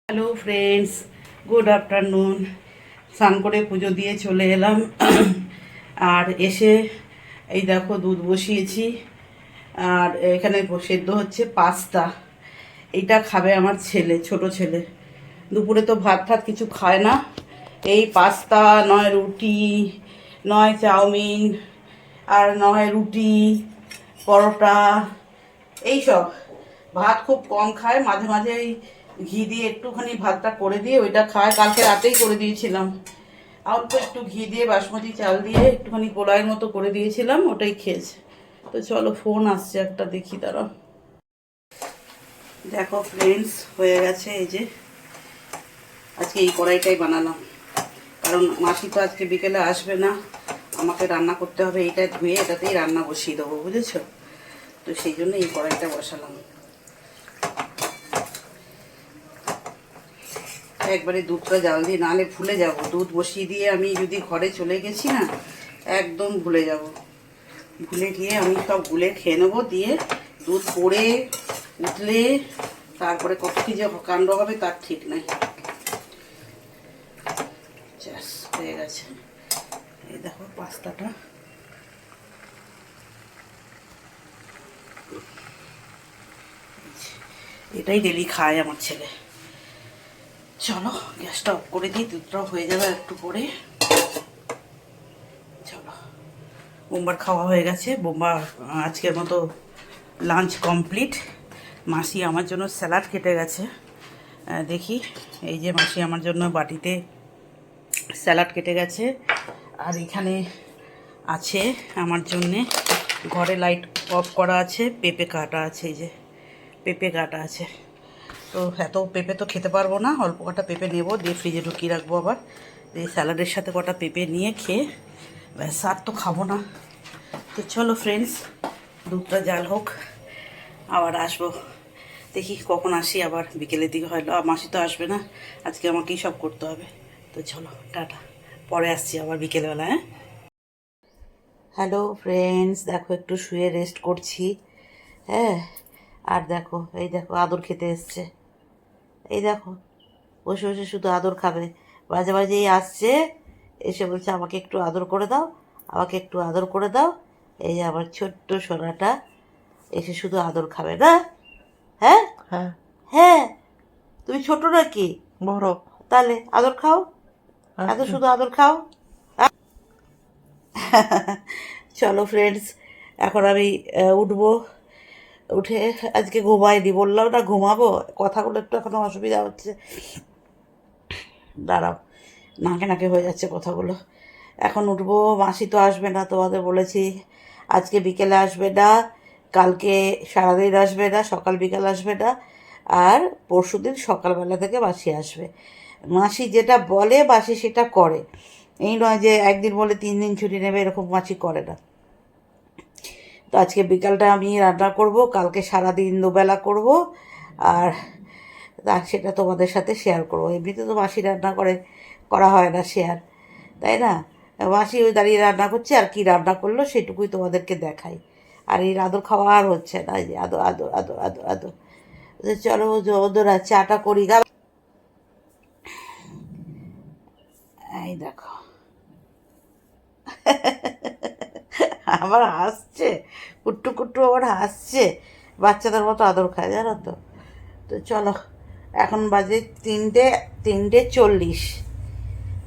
Hello friends, good afternoon. স্নান করে পুজো দিয়ে চলে এলাম। আর এসে এই দেখো দুধ বসিয়েছি, আর এখানে সেদ্ধ হচ্ছে পাস্তা। এইটা খাবে আমার ছেলে, ছোট ছেলে। দুপুরে তো ভাত ঠাত কিছু খায় না, এই পাস্তা নয় রুটি, নয় চাউমিন, আর নয় রুটি, পরোটা, এইসব। ভাত খুব কম খায়, মাঝে মাঝে এই ঘি দিয়ে একটুখানি ভাতটা করে দিয়ে ওইটা খায়। কালকে রাতেই করে দিয়েছিলাম, অল্প একটু ঘি দিয়ে বাসমতি চাল দিয়ে একটুখানি পোলাওয়ের মতো করে দিয়েছিলাম, ওটাই খেয়েছে। তো চলো, ফোন আসছে একটা, দেখি দাঁড়াও। দেখো ফ্রেন্ডস, হয়ে গেছে। এই যে আজকে এই কড়াইটাই বানালাম, কারণ মাসি তো আজকে বিকেলে আসবে না, আমাকে রান্না করতে হবে। এইটা ধুয়ে এটাতেই রান্না বসিয়ে দেবো, বুঝেছো? তো সেই জন্য এই কড়াইটা বসালাম। একবারে দুধটা জাল দিয়ে, নাহলে ভুলে যাব। দুধ বসিয়ে দিয়ে আমি যদি ঘরে চলে গেছি না, একদম ভুলে যাব। ভুলে গিয়ে আমি সব গুলে খেয়ে নেবো। দিয়ে দুধ পড়ে উঠলে তারপরে কত কি যে কাণ্ড হবে তার ঠিক নাই। ব্যাস, হয়ে গেছে। এই দেখো পাস্তাটা। এটাই ডেলি খায় আমার ছেলে। চলো গ্যাসটা অফ করে দিই, দুধটাও হয়ে যাবে একটু পরে। চলো, বোম্বার খাওয়া হয়ে গেছে। বোম্বার আজকের মতো লাঞ্চ কমপ্লিট। মাসি আমার জন্য স্যালাড কেটে গেছে, দেখি। এই যে মাসি আমার জন্য বাটিতে স্যালাড কেটে গেছে। আর এখানে আছে আমার জন্যে, ঘরে লাইট অফ করা আছে, পেঁপে কাটা আছে। এই যে পেঁপে কাটা আছে। তো এত পেঁপে তো খেতে পারবো না, অল্প কটা পেঁপে নেবো, দিয়ে ফ্রিজে ঢুকিয়ে রাখবো। আবার এই স্যালাডের সাথে কটা পেঁপে নিয়ে খেয়ে ব্যাস, আর তো খাবো না। তো চলো ফ্রেন্ডস, দুধটা জাল হোক, আবার আসবো। দেখি কখন আসি, আবার বিকেলের দিকে হয়তো। মাসি তো আসবে না, আজকে আমাকেই সব করতে হবে। তো চলো টাটা, পরে আসছি আবার বিকেলবেলা। হ্যাঁ, হ্যালো ফ্রেন্ডস, দেখো একটু শুয়ে রেস্ট করছি। হ্যাঁ, আর দেখো, এই দেখো আদর খেতে এসছে। এই দেখো বসে বসে শুধু আদর খাবে। মাঝে মাঝেই আসছে, এসে বলছে আমাকে একটু আদর করে দাও, আমাকে একটু আদর করে দাও। এই যে আমার ছোট্ট সোনাটা এসে শুধু আদর খাবে না। হ্যাঁ হ্যাঁ, হ্যাঁ, তুমি ছোট নাকি? বড়। তাহলে আদর খাও, এত আচ্ছা। শুধু আদর খাও। চলো ফ্রেন্ডস, এখন আমি উঠবো। উঠে আজকে ঘুমাইনি, বললাম না ঘুমাবো। কথাগুলো একটু এখনো অসুবিধা হচ্ছে, দাঁড়াও, নাকে নাকে হয়ে যাচ্ছে কথাগুলো। এখন উঠবো। মাসি তো আসবে না, তোমাদের বলেছি। আজকে বিকেলে আসবে না, কালকে সারাদিন আসবে না, সকাল বিকাল আসবে না। আর পরশুদিন সকালবেলা থেকে মাসি আসবে। মাসি যেটা বলে মাসি সেটা করে। এই নয় যে একদিন বলে 3 দিন ছুটি নেবে, এরকম মাসি করে না। তো আজকে বিকালটা আমি রান্না করব, কালকে সারাদিন দুবেলা করব। আর সেটা তোমাদের সাথে শেয়ার করবো। এমনিতে তো মাসি রান্না করে, করা হয় না শেয়ার, তাই না? মাসি ওই দাঁড়িয়ে রান্না করছে, আর কি রান্না করলো সেটুকুই তোমাদেরকে দেখাই। আর এই আদর খাওয়া আর হচ্ছে না, এই যে আদর আদর আদর আদর আদর। তো চলো ওদের চাটা করি গা। এই দেখো আবার হাসছে, কুট্টু কুট্টু আবার হাসছে, বাচ্চাদের মতো আদর খায়, জানো তো। তো চলো, এখন বাজে 3টে 40।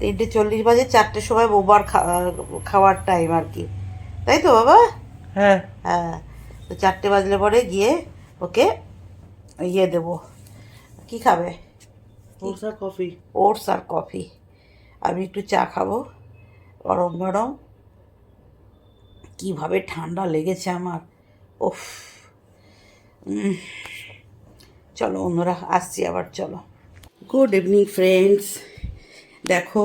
3টে 40 বাজে, 4টের সময় বোবার খাওয়ার টাইম আর কি, তাই তো বাবা? হ্যাঁ। হ্যাঁ। তো 4টে বাজলে পরে গিয়ে ওকে ইয়ে দেবো। কি খাবে? ওটস আর কফি। ওটস আর কফি। আমি একটু চা খাবো, গরম গরম। কীভাবে ঠান্ডা লেগেছে আমার, ওফ। চলো অন্যরা আসছি আবার, চলো। Good evening friends. দেখো,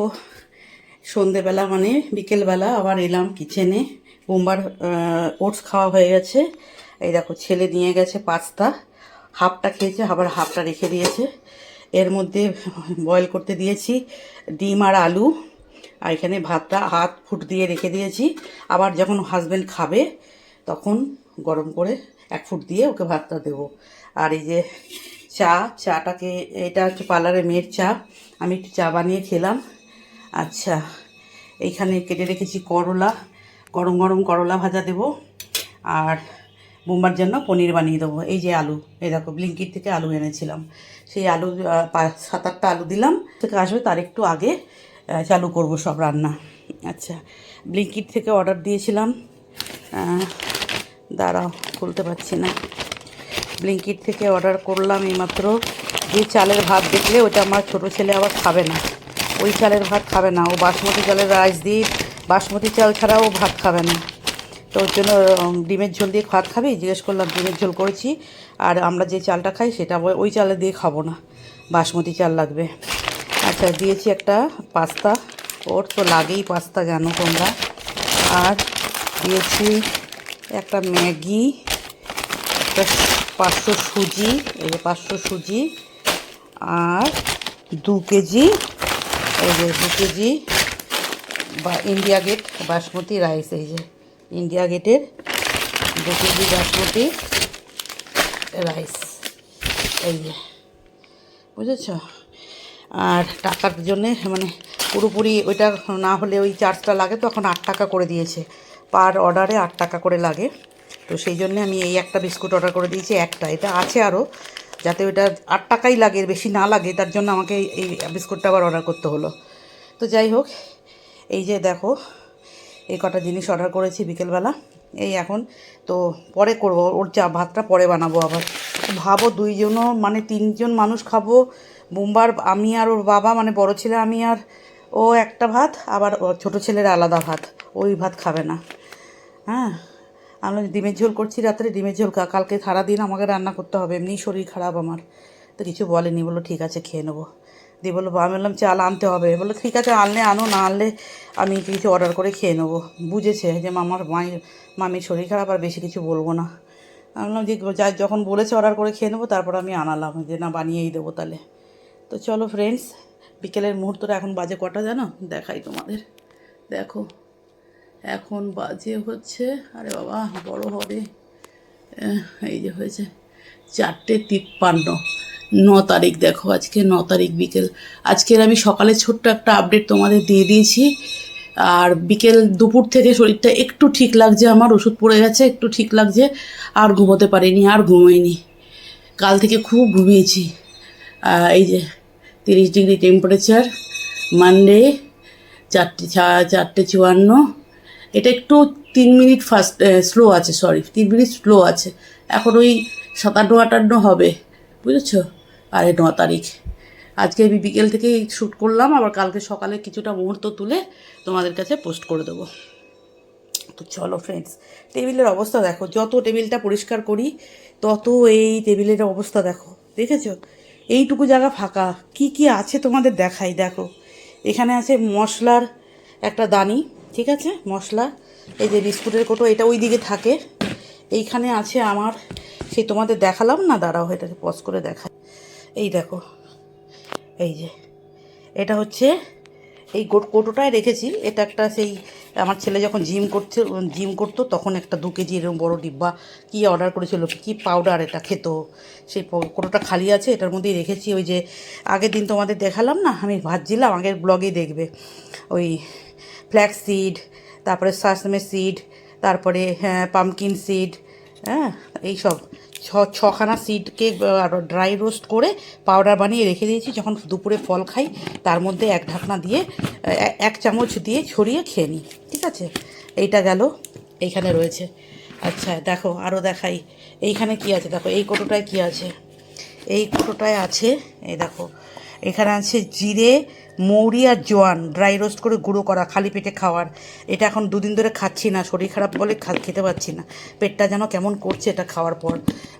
সন্ধেবেলা মানে বিকেলবেলা আবার এলাম কিচেনে। বোম্বার ওটস খাওয়া হয়ে গেছে। এই দেখো ছেলে নিয়ে গেছে পাস্তা, হাফটা খেয়েছে, আবার হাফটা রেখে দিয়েছে। এর মধ্যে বয়েল করতে দিয়েছি ডিম আর আলু। আর এখানে ভাতটা হাত ফুট দিয়ে রেখে দিয়েছি, আবার যখন হাজব্যান্ড খাবে তখন গরম করে 1 ফুট দিয়ে ওকে ভাতটা দেবো। আর এই যে চাটাকে, এটা হচ্ছে পার্লারের মেয়ের চা, আমি একটু চা বানিয়ে খেলাম। আচ্ছা, এইখানে কেটে রেখেছি করলা, গরম গরম করলা ভাজা দেবো, আর বোম্বার জন্য পনির বানিয়ে দেবো। এই যে আলু, এই দেখো ব্লিঙ্কিট থেকে আলু এনেছিলাম, সেই আলু 7-8টা আলু দিলাম, থেকে আসবে তার একটু আগে চালু করব সব রান্না। আচ্ছা, ব্লিঙ্কিট থেকে অর্ডার দিয়েছিলাম, দাঁড়াও খুলতে পারছি না, ব্লিঙ্কিট থেকে অর্ডার করলাম এইমাত্র। যে চালের ভাত দেখলে ওটা আমার ছোটো ছেলে আবার খাবে না, ওই চালের ভাত খাবে না, ও বাসমতি চালের রাইস দিয়ে, বাসমতি চাল ছাড়াও ভাত খাবে না, তো ওর জন্য ডিমের ঝোল দিয়ে ভাত খাবি, জিজ্ঞেস করলাম ডিমের ঝোল করেছি, আর আমরা যে চালটা খাই সেটা ওই চালে দিয়ে খাবো না, বাসমতি চাল লাগবে। আচ্ছা, দিয়েছি একটা পাস্তা, ওর তো লাগেই পাস্তা জানো তোমরা, আর দিয়েছি একটা ম্যাগি, একটা 500 সুজি, এই যে 500 সুজি, আর 2 কেজি, এই যে 2 কেজি বা ইন্ডিয়া গেট বাসমতি রাইস, এই যে ইন্ডিয়া গেটের 2 কেজি বাসমতি রাইস, এই যে বুঝেছ। আর টাকার জন্যে মানে পুরোপুরি ওইটা না হলে ওই চার্জটা লাগে, তো এখন 8 টাকা করে দিয়েছে, পার অর্ডারে 8 টাকা করে লাগে, তো সেই জন্যে আমি এই একটা বিস্কুট অর্ডার করে দিয়েছি, একটা, এটা আছে আরও, যাতে ওইটা 8 টাকাই লাগে, বেশি না লাগে, তার জন্য আমাকে এই বিস্কুটটা আবার অর্ডার করতে হলো। তো যাই হোক, এই যে দেখো এই কটা জিনিস অর্ডার করেছি বিকেলবেলা, এই এখন তো পরে করব, ওর চা ভাতটা পরে বানাবো আবার। ভাবো 2জনও মানে 3জন মানুষ খাবো, বোম্বার, আমি আর ওর বাবা, মানে বড় ছেলে আমি আর ও একটা ভাত, আবার ওর ছোটো ছেলের আলাদা ভাত, ওই ভাত খাবে না। হ্যাঁ, আমি ডিমের ঝোল করছি রাত্রে, ডিমের ঝোল কালকে সারাদিন আমাকে রান্না করতে হবে, এমনি শরীর খারাপ আমার, তো কিছু বলেনি, বললো ঠিক আছে খেয়ে নেবো। দিয়ে বললো, আমি বললাম চাল আনতে হবে, বললো ঠিক আছে আনলে আনো, না আনলে আমি কিছু অর্ডার করে খেয়ে নেবো। বুঝেছে যে মামির শরীর খারাপ, আর বেশি কিছু বলবো না। আমি বললাম যে যখন বলেছে অর্ডার করে খেয়ে নেবো, তারপর আমি আনালাম যে না বানিয়েই দেবো তাহলে। তো চলো ফ্রেন্ডস, বিকেলের মুহূর্তটা এখন বাজে কটা জানো, দেখাই তোমাদের, দেখো এখন বাজে হচ্ছে, আরে বাবা বড় হবে, এই যে হয়েছে 4:53, 9 তারিখ, দেখো আজকে 9 তারিখ বিকেল। আজকের আমি সকালে ছোট্ট একটা আপডেট তোমাদের দিয়ে দিয়েছি, আর বিকেল দুপুর থেকে শরীরটা একটু ঠিক লাগছে, আমার ওষুধ পড়ে গেছে, একটু ঠিক লাগছে, আর ঘুমোতে পারিনি, আর ঘুমোইনি, কাল থেকে খুব ঘুমিয়েছি। এই যে 30 ডিগ্রি টেম্পারেচার, মানডে 4:54, এটা একটু 3 মিনিট ফাস্ট স্লো আছে, 3 মিনিট স্লো আছে, এখন ওই 57-58 হবে, বুঝেছো। আর 9 তারিখ, আজকে আমি বিকেল থেকেই শ্যুট করলাম, আবার কালকে সকালে কিছুটা মুহূর্ত তুলে তোমাদের কাছে পোস্ট করে দেবো। তো চলো ফ্রেন্ডস, টেবিলের অবস্থা দেখো, যত টেবিলটা পরিষ্কার করি তত এই টেবিলের অবস্থা দেখো, দেখেছো এইটুকু জায়গা ফাঁকা, কি কি আছে তোমাদের দেখাই, দেখো এখানে আছে মশলার একটা দানি, ঠিক আছে মশলা, এই যে বিস্কুটের কোটো, এটা ওই দিকে থাকে, এইখানে আছে আমার সেই তোমাদের দেখালাম না, দাঁড়াও এটাকে পজ করে দেখাই, এই দেখো, এই যে এটা হচ্ছে এই কোটোটায় রেখেছি, এটা একটা সেই আমার ছেলে যখন জিম করতো তখন একটা 2 কেজি এরকম বড় ডিব্বা কি অর্ডার করেছিল, কি পাউডার এটা খেত, সেই কোটোটা খালি আছে, এটার মধ্যেই রেখেছি। ওই যে আগের দিন তোমাদের দেখালাম না, আমি ভাজছিলাম, আগের ব্লগেই দেখবে, ওই ফ্ল্যাক্স সিড, তারপরে সাসমে সিড, তারপরে পামকিন সিড, হ্যাঁ এইসব 6খানা সিডকে ড্রাই রোস্ট করে পাউডার বানিয়ে রেখে দিয়েছি, যখন দুপুরে ফল খাই তার মধ্যে 1 ঢাকনা দিয়ে 1 চামচ দিয়ে ছড়িয়ে খেয়ে নিই, ঠিক আছে। এইটা গেল, এইখানে রয়েছে। আচ্ছা দেখো আরও দেখাই, এইখানে কি আছে দেখো, এই কোটোটায় কি আছে, এই কোটোটায় আছে, এই দেখো এখানে আছে জিরে, মৌরি আর জোয়ান ড্রাই রোস্ট করে গুঁড়ো করা, খালি পেটে খাওয়ার। এটা এখন 2 দিন ধরে খাচ্ছি না, শরীর খারাপ বলে খেতে পারছি না, পেটটা যেন কেমন করছে এটা খাওয়ার পর,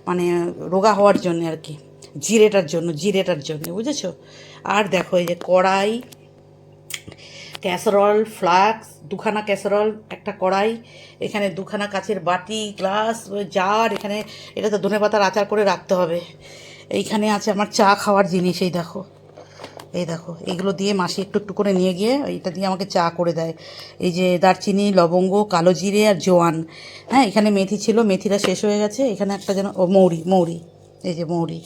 মানে রোগা হওয়ার জন্য আর কি, জিরেটার জন্য বুঝেছো। আর দেখো এই যে কড়াই, ক্যাসারল, ফ্লাক্স, 2খানা ক্যাসারল, একটা কড়াই, এখানে 2খানা কাচের বাটি, গ্লাস, জার, এখানে এটা তো ধনেপাতার আচার করে রাখতে হবে। এইখানে আছে আমার চা খাওয়ার জিনিস, এই দেখো, এই দেখো এইগুলো দিয়ে মাসি একটু একটু করে নিয়ে গিয়ে এইটা দিয়ে আমাকে চা করে দেয়। এই যে দারচিনি, লবঙ্গ, কালো জিরে আর জোয়ান, হ্যাঁ এখানে মেথি ছিল, মেথিটা শেষ হয়ে গেছে, এখানে একটা যেন মৌরি, এই যে মৌরি,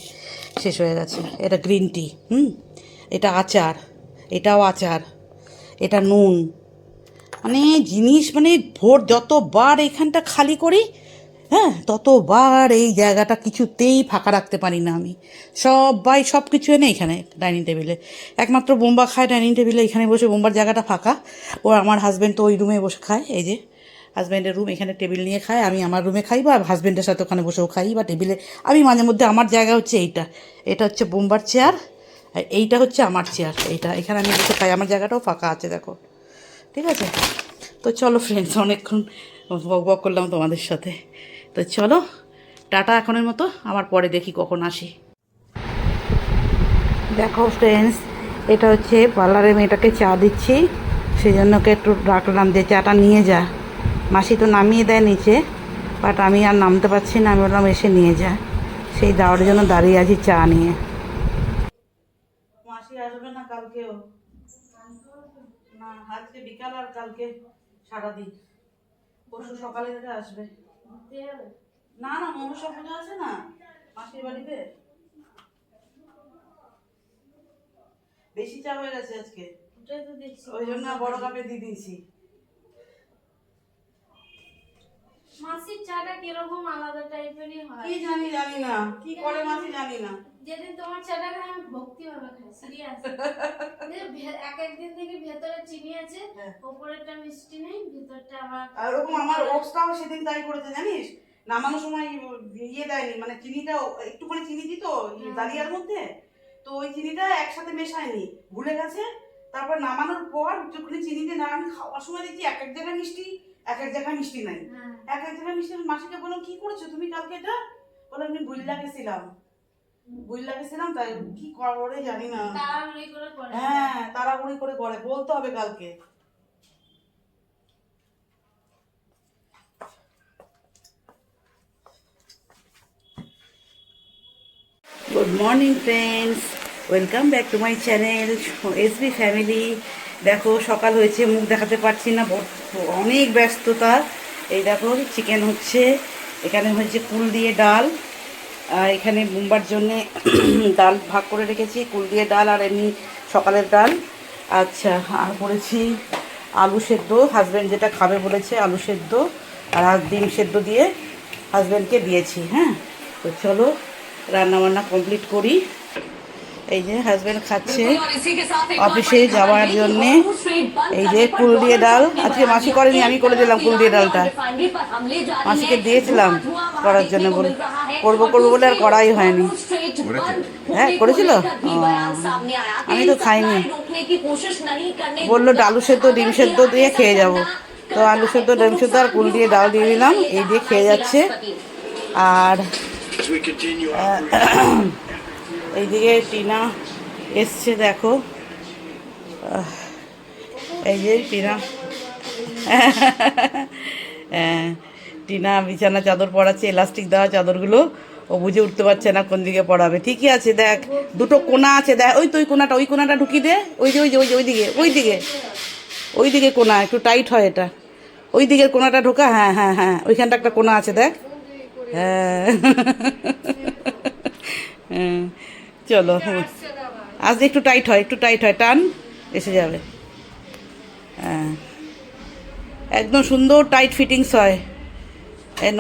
শেষ হয়ে গেছে। এটা গ্রিন টি, এটা আচার, এটাও আচার, এটা নুন, মানে জিনিস মানে ভোর যতবার এইখানটা খালি করি, হ্যাঁ, ততবার এই জায়গাটা কিছুতেই ফাঁকা রাখতে পারি না আমি। সবাই সব কিছু এনে এখানে ডাইনিং টেবিলে, একমাত্র বোম্বা খায় ডাইনিং টেবিলে, এখানে বসে। বোম্বার জায়গাটা ফাঁকা, ও আমার হাজব্যান্ড তো ওই রুমে বসে খায়, এই যে হাজব্যান্ডের রুম, এখানে টেবিল নিয়ে খায়, আমি আমার রুমে খাই বা হাজব্যান্ডের সাথে ওখানে বসেও খাই বা টেবিলে। আমি মাঝে মধ্যে, আমার জায়গা হচ্ছে এইটা, এটা হচ্ছে বোম্বার চেয়ার, আর এইটা হচ্ছে আমার চেয়ার, এইটা, এখানে আমি বসে খাই। আমার জায়গাটাও ফাঁকা আছে দেখো, ঠিক আছে। তো চলো ফ্রেন্ডস, অনেকক্ষণ বক বক করলাম তোমাদের সাথে, তো চলো টাটা এখনের মতো, আবার পরে দেখি কখন আসি। দেখো ফ্রেন্ডস, এটা হচ্ছে পার্লারে মেয়েটাকে চা দিচ্ছি, সেই জন্য ওকে একটু ডাকলাম যে চাটা নিয়ে যা। মাসি তো নামিয়ে দেয় নিচে, বাট আমি আর নামতে পারছি না, আমি বললাম এসে নিয়ে যা, সেই দেওয়ার জন্য দাঁড়িয়ে আছি চা নিয়ে। মাসি আসবে না কালকেও? না, আজকে বিকাল আর কালকে সারাদিন, পরশু সকালে থেকে আসবে। না না, মনসা পুজো আছে না মাসির বাড়িতে, বেশি চা হয়ে গেছে আজকে, ওই জন্য বড় কাপে দিয়ে দিয়েছি। মাসির চাটা কিরকম আলাদা টাইপেরই হয়, কি জানি, জানি না কি করে মাসি, জানি না। যেদিন তোমার চাটা খাই আমি ভক্তি ভাবে খাই, সিরিয়াস। এক একদিন থেকে ভেতরে চিনি আছে, উপরেরটা মিষ্টি নেই, ভেতরটা আবার। আর ওরকম আমার ওটসটাও সেদিন তাই করেছে জানিস, নামানোর সময় ইয়ে দেয়নি, মানে চিনিটা একটুখানি চিনি দিত ডালিয়ার মধ্যে, তো ওই চিনিটা একসাথে মেশায়নি, ভুলে গেছে। তারপর নামানোর পর একটুখানি চিনি দিয়ে, না আমি খাওয়ার সময় দেখছি এক এক জায়গায় মিষ্টি, এক এক জায়গায় মিষ্টি নাই, এক এক জায়গায় মিষ্টি। মাসিকে বললাম কি করেছো তুমি কালকে এটা, বলে আমি বুইল্লা গেছিলাম, তাই কি করে জানি না। হ্যাঁ, তাড়াহুড়ি করে করে বলতে হবে কালকে। Good morning friends, welcome back to my channel SB family. দেখো সকাল হয়েছে, মুখ দেখাতে পারছি না, অনেক ব্যস্ততা। এই দেখো চিকেন হচ্ছে, এখানে হয়েছে কুল দিয়ে ডাল, আর এখানে বোম্বার জন্যে ডাল ভাগ করে রেখেছি, কুল দিয়ে ডাল আর এমনি সকালের ডাল। আচ্ছা, আর করেছি আলু সেদ্ধ, হাজব্যান্ড যেটা খাবে বলেছে আলু সেদ্ধ, আর ডিম সেদ্ধ দিয়ে হাজব্যান্ডকে দিয়েছি। হ্যাঁ, তো চলো রান্নাবান্না কমপ্লিট করি। এই যে হাজব্যান্ড খাচ্ছে অফিসে যাওয়ার জন্যে, এই যে কুল দিয়ে ডাল, আজকে মাসি করেনি, আমি করে দিলাম কুল দিয়ে ডালটা, মাসিকে দিয়েছিলাম করার জন্য, করবো বলে আর করাই হয়নি। হ্যাঁ করেছিল, আমি তো খাইনি, বললো আলু সেদ্ধ ডিম সেদ্ধ দিয়ে খেয়ে যাব, তো আলু সেদ্ধ ডিম সেদ্ধ আর কুল দিয়ে ডাল দিয়ে দিলাম, এই দিয়ে খেয়ে যাচ্ছে। আর এইদিকে টিনা এসছে দেখো, এই যে টিনা টিনা বিছানা চাদর পড়াচ্ছে, এলাস্টিক দেওয়া চাদরগুলো, ও বুঝে উঠতে পারছে না কোন দিকে পড়াবে। ঠিকই আছে, দেখ দুটো কোনা আছে, দেখ ওই তো ওই কোনাটা ঢুকিয়ে দে, ওই যে ওইদিকে কোনা একটু টাইট হয় এটা, ওই দিকের কোনাটা ঢোকা, হ্যাঁ হ্যাঁ হ্যাঁ, ওইখানটা একটা কোনা আছে দেখ, হ্যাঁ হ্যাঁ, চলো আজ একটু টাইট হয়, টান এসে যাবে, হ্যাঁ একদম সুন্দর টাইট ফিটিংস হয়,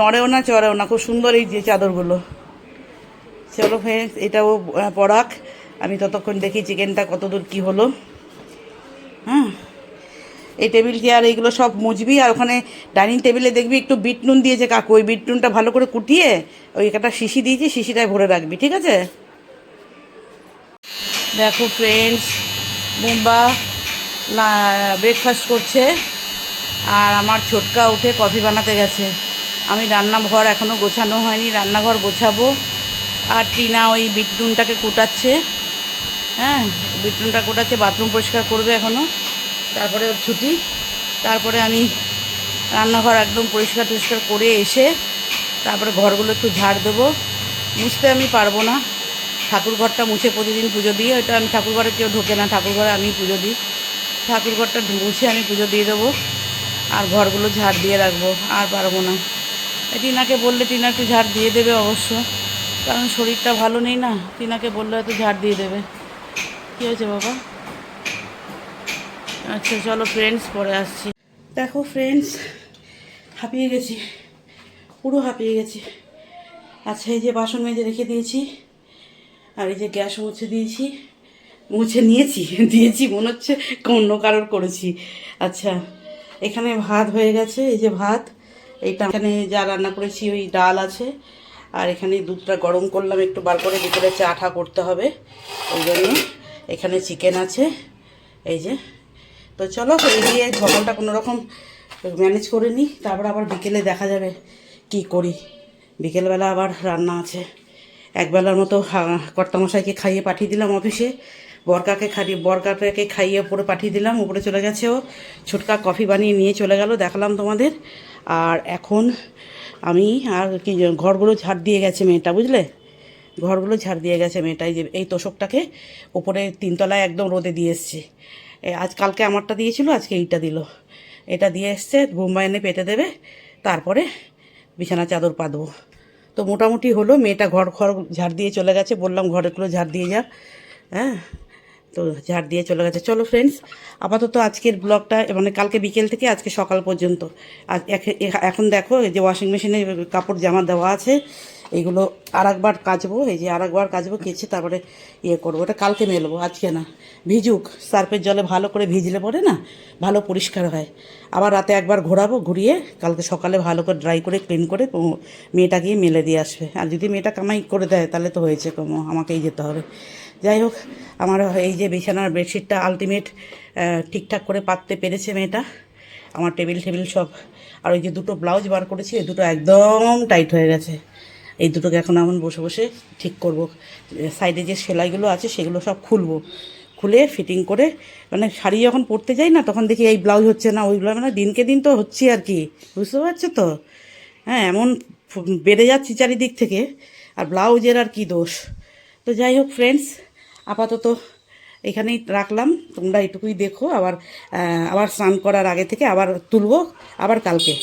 নড়েও না চড়েও না, খুব সুন্দর এই যে চাদরগুলো। চলো ফ্রেন্ডস, এটাও পড়াক, আমি ততক্ষণ দেখি চিকেনটা কতদূর কি হলো। হ্যাঁ, এই টেবিল চেয়ার এইগুলো সব মুছবি, আর ওখানে ডাইনিং টেবিলে দেখবি একটু বিট নুন দিয়েছে কাকু, ওই বিট নুনটা ভালো করে কুটিয়ে ওই একটা শিশি দিয়েছি, শিশিটায় ভরে রাখবি, ঠিক আছে। দেখো ফ্রেন্ডস, বোম্বা ব্রেকফাস্ট করছে, আর আমার ছোটকা উঠে কফি বানাতে গেছে। আমি রান্নাঘর এখনও গোছানো হয়নি, রান্নাঘর গোছাবো। আর টিনা ওই বিট নুনটাকে কুটাচ্ছে, হ্যাঁ বিট নুনটা কুটাচ্ছে, বাথরুম পরিষ্কার করবে এখনও, তারপরে ওর ছুটি। তারপরে আমি রান্নাঘর একদম পরিষ্কার টরিষ্কার করে এসে তারপরে ঘরগুলো একটু ঝাড় দেবো। মুছতে আমি পারবো না, ঠাকুরঘরটা মুছে প্রতিদিন পুজো দিয়ে, ওইটা আমি ঠাকুরঘরে কেউ ঢোকে না, ঠাকুরঘরে আমি পুজো দিই, ঠাকুরঘরটা মুছে আমি পুজো দিয়ে দেবো, আর ঘরগুলো ঝাড় দিয়ে রাখবো, আর পারবো না। টিনাকে বললে টিনা একটু ঝাড় দিয়ে দেবে অবশ্য, কারণ শরীরটা ভালো নেই না, টিনাকে বললে হয়তো ঝাড় দিয়ে দেবে। কী হয়েছে বাবা? আচ্ছা চলো ফ্রেন্ডস, পরে আসছি। দেখো ফ্রেন্ডস, হাঁপিয়ে গেছি, পুরো হাঁপিয়ে গেছি। আচ্ছা এই যে বাসন মেজে রেখে দিয়েছি, আর এই যে গ্যাস মুছে দিয়েছি, মুছে নিয়েছি দিয়েছি মনে হচ্ছে অন্য কারোর করেছি। আচ্ছা এখানে ভাত হয়ে গেছে, এই যে ভাত, এইটা এখানে যা রান্না করেছি ওই ডাল আছে, আর এখানে দুধটা গরম করলাম একটু বার করে, বিকেলে চা ঠা করতে হবে ওই জন্য। এখানে চিকেন আছে এই যে। তো চলো এই দিয়ে সকালটা কোনো রকম ম্যানেজ করে নিই, তারপর আবার বিকেলে দেখা যাবে কি করি। বিকেলবেলা আবার রান্না আছে। একবেলার মতো কর্তামশাইকে খাইয়ে পাঠিয়ে দিলাম অফিসে, বরকাকে খাইয়ে উপরে পাঠিয়ে দিলাম, উপরে চলে গেছে ও। ছোটকা কফি বানিয়ে নিয়ে চলে গেল, দেখালাম তোমাদের। আর এখন আমি আর কি ঘরগুলো ঝাড় দিয়ে গেছে মেয়েটা, বুঝলে, ঘরগুলো ঝাড় দিয়ে গেছে মেয়েটা। এই যে এই তোষকটাকে ওপরে 3 তলায় একদম রোদে দিয়ে এসছে। আজ কালকে আমারটা দিয়েছিল, আজকে এইটা দিল। এটা দিয়ে এসছে, বোম্বাই এনে পেতে দেবে, তারপরে বিছানা চাদর পাতবো। তো মোটামুটি হলো, মেয়েটা ঘর ঝাড় দিয়ে চলে গেছে, বললাম ঘরগুলো ঝাড় দিয়ে যা, হ্যাঁ। তো ঝাড় দিয়ে চলে গেছে। চলো ফ্রেন্ডস, আপাতত আজকের ব্লগটা মানে কালকে বিকেল থেকে আজকে সকাল পর্যন্ত। আর এখন দেখো এই যে ওয়াশিং মেশিনে কাপড় জামা দেওয়া আছে, এইগুলো আরেকবার কাচবো, এই যে আরেকবার কাচবো, কেচে তারপরে করবো। ওটা কালকে মেলবো, আজকে না। ভিজুক, সার্ফের জলে ভালো করে ভিজলে পরে না ভালো পরিষ্কার হয়। আবার রাতে একবার ঘোরাবো, ঘুরিয়ে কালকে সকালে ভালো করে ড্রাই করে ক্লিন করে মেয়েটা গিয়ে মেলে দিয়ে আসবে। আর যদি মেয়েটা কামাই করে দেয় তাহলে তো হয়েছে, আমাকেই যেতে হবে। যাই হোক, আমার এই যে বিছানার বেডশিটটা আলটিমেট ঠিকঠাক করে পাততে পেরেছে মেয়েটা। আমার টেবিল সব, আর ওই যে দুটো ব্লাউজ বার করেছি, এই দুটো একদম টাইট হয়ে গেছে। এই দুটোকে এখন আমি বসে বসে ঠিক করব। সাইডে যে সেলাইগুলো আছে সেগুলো সব খুলে ফিটিং করে, মানে শাড়ি যখন পরতে যাই না তখন দেখি এই ব্লাউজ হচ্ছে না, ওই ব্লাউজ, মানে দিনকে দিন তো হচ্ছে আর কি, বুঝতে পারছো তো। হ্যাঁ, এমন বেড়ে যাচ্ছি চারিদিক থেকে, আর ব্লাউজের আর কি দোষ। তো যাই হোক ফ্রেন্ডস, আপাতত এখানেই রাখলাম, তোমরা এটুকুই দেখো। আবার স্নান করার আগে থেকে আবার তুলবো, আবার কালকে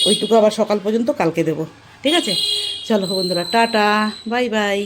ওইটুকু আবার সকাল পর্যন্ত কালকে দেবো, ঠিক আছে? চলো বন্ধুরা, টাটা, বাই বাই।